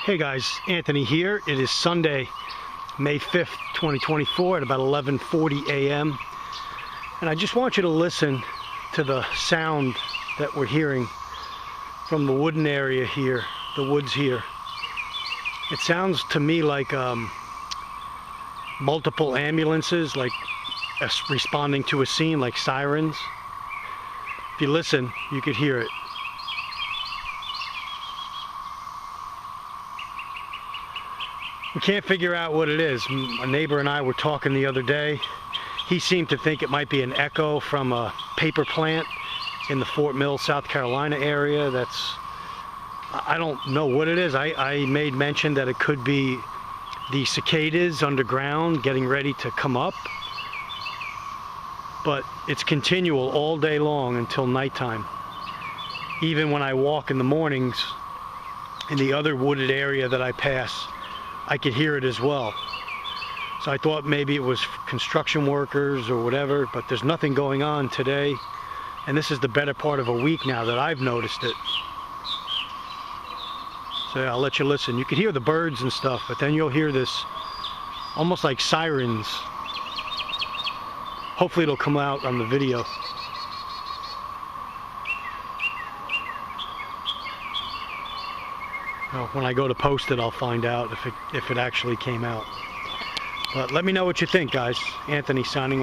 Hey guys, Anthony here. It is Sunday, May 5th, 2024 at about 11:40 a.m. And I just want you to listen to the sound that we're hearing from the wooden area here, the woods here. It sounds to me like multiple ambulances, like responding to a scene, like sirens. If you listen, you could hear it. We can't figure out what it is. A neighbor and I were talking the other day. He seemed to think it might be an echo from a paper plant in the Fort Mill, South Carolina area. I don't know what it is. I made mention that it could be the cicadas underground getting ready to come up. But it's continual all day long until nighttime. Even when I walk in the mornings in the other wooded area that I pass, I could hear it as well. So I thought maybe it was construction workers or whatever, but there's nothing going on today. And this is the better part of a week now that I've noticed it. So yeah, I'll let you listen. You can hear the birds and stuff, but then you'll hear this almost like sirens. Hopefully it'll come out on the video. Well, when I go to post it, I'll find out if it actually came out. But let me know what you think, guys. Anthony signing off.